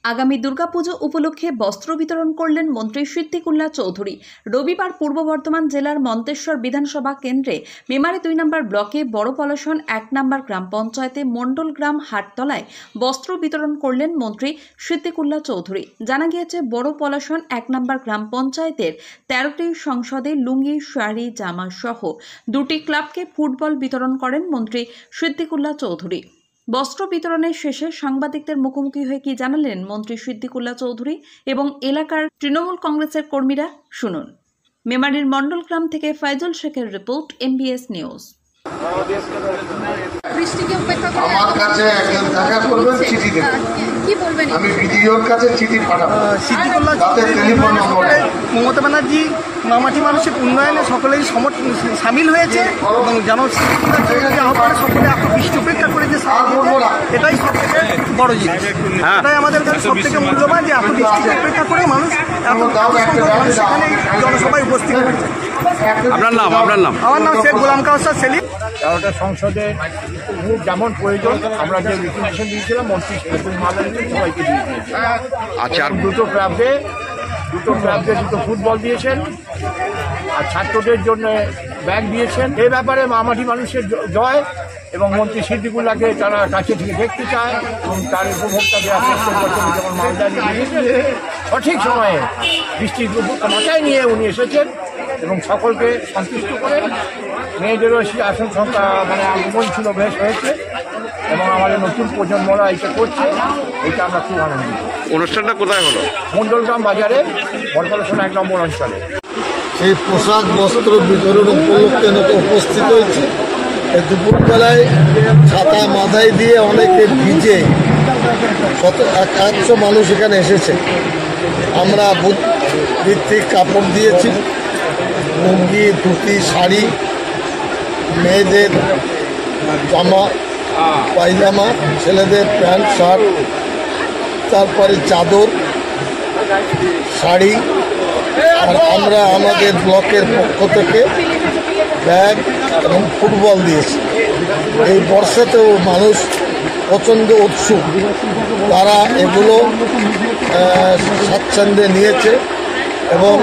আগামী দুর্গাপুজো উপলক্ষে বস্ত্র বিতরণ করলেন মন্ত্রী সিদ্দিকুল্লাহ চৌধুরী। রবিবার পূর্ব বর্ধমান জেলার মন্তেশ্বর বিধানসভা কেন্দ্রে মেমারি 2 নম্বর ব্লকে বড় পলাশন 1 নম্বর গ্রাম পঞ্চায়েতে মণ্ডল গ্রাম হাটতলায় বস্ত্র বিতরণ করলেন মন্ত্রী সিদ্দিকুল্লাহ চৌধুরী। জানা গিয়েছে, বড় পলাশন 1 নম্বর গ্রাম পঞ্চায়েতের 13টি সংসদে লুঙ্গি, শাড়ি, জামা সহ 2টি ক্লাবকে ফুটবল বিতরণ করেন মন্ত্রী সিদ্দিকুল্লাহ চৌধুরী। বস্ত্র বিতরণের শেষে সাংবাদিকদের মুখোমুখি হয়ে কি জানালেন মন্ত্রী সিদ্দিকুল্লাহ চৌধুরী এবং এলাকার তৃণমূল কংগ্রেসের কর্মীরা, শুনুন। মেমারির মণ্ডল গ্রাম থেকে ফাইজুল শেখের রিপোর্ট, MBS নিউজ। আমার কাছে একজন দেখা করবেন, চিঠি দেবেন, কি বলবেন? আমি বিডিওর কাছে চিঠি পাঠাবো। তাতে টেলিফোন নম্বর। মমতা ব্যানার্জি মামাটি মানুষের উন্নয়নে সকলেই সামিল হয়েছে এবং জনসাধারণ সকলে বৃষ্টি উপেক্ষা করে যে এটাই সব থেকে বড় জিনিস। এটাই আমাদের কাছে সব থেকে মূল্যবান, যে এত বৃষ্টি উপেক্ষা করে মানুষ সেখানে জনসভায় উপস্থিত হয়েছে। আপনার নাম? আমার নাম শেখ গোলাম কাউসার সেলিম। 13টা সংসদে যেমন প্রয়োজন আমরা যে রিকমেন্ডেশন দিয়েছিলাম মন্ত্রী সবাইকে দিয়ে দিয়েছি। আচ্ছা, দুটো ক্লাবে দুটো ফুটবল দিয়েছেন আর ছাত্রদের জন্য ব্যাগ দিয়েছেন। এই ব্যাপারে মামাটি মানুষের জয় এবং মন্ত্রী সিদ্দিকুল্লাহকে তারা কাছে থেকে দেখতে চায় এবং তার উপভোক্তা দেওয়ার চেষ্টা করছেন। যেমন মালদা নিয়ে সঠিক সময়ে বৃষ্টির মাথায় নিয়ে উনি এসেছেন এবং সকলকে সন্তুষ্ট করে মেয়েদেরও আসন সংখ্যা আগমন ছিল, বেশ হয়েছে এবং আমাদের নতুন প্রজন্মরা এটা করছে, এটা আমরা খুব আনন্দিত। অনুষ্ঠানটা কোথায় হলো? মণ্ডলগ্রাম বাজারে বড়পলাশন 1 নম্বর অঞ্চলে। সেই পোশাক বস্ত্র বিতরণ উপলক্ষে উপস্থিত হয়েছে। দুপুরবেলায় ছাতা মাথায় দিয়ে অনেকে ভিজে 100 মানুষ এখানে এসেছে। আমরা ভিত্তিক কাপড় দিয়েছি, লুঙ্গি, ধুতি, শাড়ি, মেয়েদের জামা, পায়জামা, ছেলেদের প্যান্ট, শার্ট, তারপরে চাদর, শাড়ি। আর আমরা আমাদের ব্লকের পক্ষ থেকে ব্যাগ এবং ফুটবল দিয়েছি। এই বর্ষাতেও মানুষ প্রচণ্ড উৎসুক, তারা এগুলো স্বাচ্ছন্দ্যে নিয়েছে এবং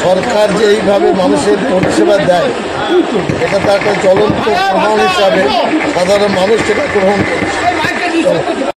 সরকার যে এইভাবে মানুষের পরিষেবা দেয়, এটা তো একটা জ্বলন্ত প্রমাণ হিসাবে সাধারণ মানুষ সেটা গ্রহণ করছে।